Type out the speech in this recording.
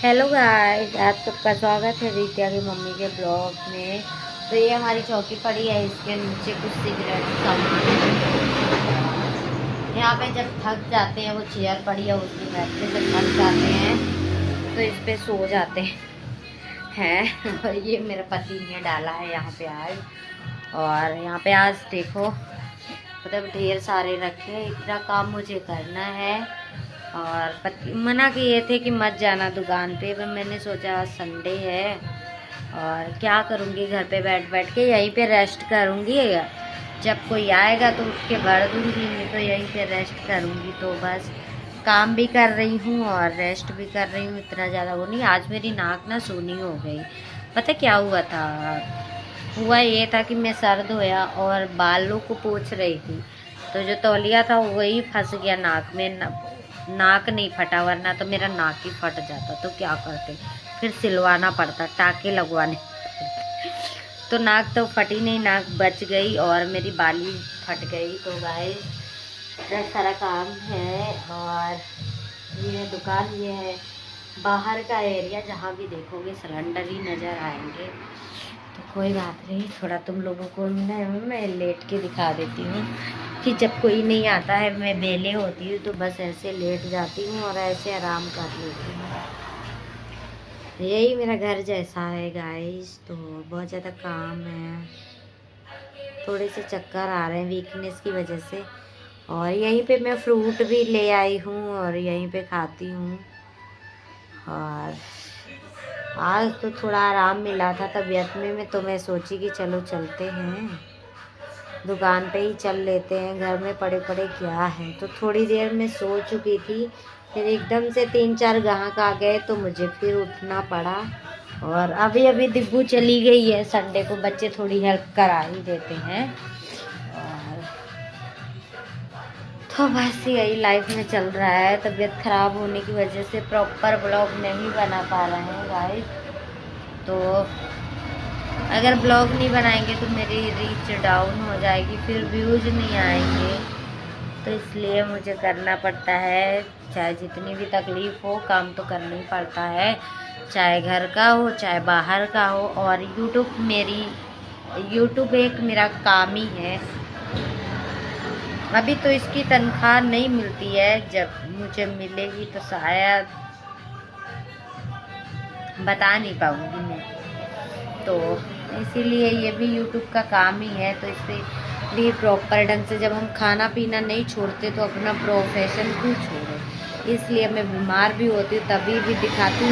Hello guys, आप सबका स्वागत है रित्या की मम्मी के ब्लॉग में। तो ये हमारी चौकी पड़ी है, इसके नीचे कुछ सिगरेट सामान है। यहाँ पे जब थक जाते हैं, वो चेयर पड़ी है उसमें बैठते, जब थक जाते हैं तो इस पे सो जाते हैं। और ये मेरा पति ने डाला है यहाँ पे आज। और यहाँ पे आज देखो, मतलब ढेर सारे रखे हैं, इतना काम मुझे करना है। और पति मना किए थे कि मत जाना दुकान पे, पर मैंने सोचा आज संडे है और क्या करूँगी, घर पे बैठ बैठ के यहीं पे रेस्ट करूँगी। जब कोई आएगा तो उठ के भर दूँगी, नहीं तो यहीं पे रेस्ट करूँगी। तो बस काम भी कर रही हूँ और रेस्ट भी कर रही हूँ, इतना ज़्यादा वो नहीं। आज मेरी नाक ना सूनी हो गई। पता क्या हुआ था? हुआ ये था कि मैं सर धोया और बालों को पोंछ रही थी, तो जो तौलिया था वही फंस गया नाक में। नाक नहीं फटा, वरना तो मेरा नाक ही फट जाता। तो क्या करते, फिर सिलवाना पड़ता, टाँके लगवाने। तो नाक तो फटी नहीं, नाक बच गई और मेरी बाली फट गई। तो गाइस इतना सारा काम है। और ये है दुकान, ये है बाहर का एरिया, जहाँ भी देखोगे सिलेंडर ही नज़र आएंगे। तो कोई बात नहीं, थोड़ा तुम लोगों को मैं लेट के दिखा देती हूँ कि जब कोई नहीं आता है, मैं बेले होती हूँ तो बस ऐसे लेट जाती हूँ और ऐसे आराम कर लेती हूँ। यही मेरा घर जैसा है गाइस। तो बहुत ज़्यादा काम है, थोड़े से चक्कर आ रहे हैं वीकनेस की वजह से। और यहीं पे मैं फ्रूट भी ले आई हूँ और यहीं पे खाती हूँ। और आज तो थोड़ा आराम मिला था तबीयत में तो मैं सोची कि चलो चलते हैं दुकान पे ही, चल लेते हैं, घर में पड़े पड़े क्या है। तो थोड़ी देर में सो चुकी थी, फिर एकदम से 3-4 ग्राहक आ गए तो मुझे फिर उठना पड़ा। और अभी अभी दिब्बू चली गई है, संडे को बच्चे थोड़ी हेल्प करा ही देते हैं। और तो बस यही लाइफ में चल रहा है। तबीयत ख़राब होने की वजह से प्रॉपर ब्लॉग नहीं बना पा रहे हैं गाइस। तो अगर ब्लॉग नहीं बनाएंगे तो मेरी रीच डाउन हो जाएगी, फिर व्यूज़ नहीं आएंगे। तो इसलिए मुझे करना पड़ता है, चाहे जितनी भी तकलीफ़ हो, काम तो करना ही पड़ता है, चाहे घर का हो चाहे बाहर का हो। और यूट्यूब एक मेरा काम ही है। अभी तो इसकी तनख्वाह नहीं मिलती है, जब मुझे मिलेगी तो शायद बता नहीं पाऊँगी मैं। तो इसीलिए ये भी यूट्यूब का काम ही है। तो इससे भी प्रॉपर ढंग से, जब हम खाना पीना नहीं छोड़ते तो अपना प्रोफेशन क्यों छोड़े। इसलिए मैं बीमार भी होती हूँ तभी भी दिखाती हूँ।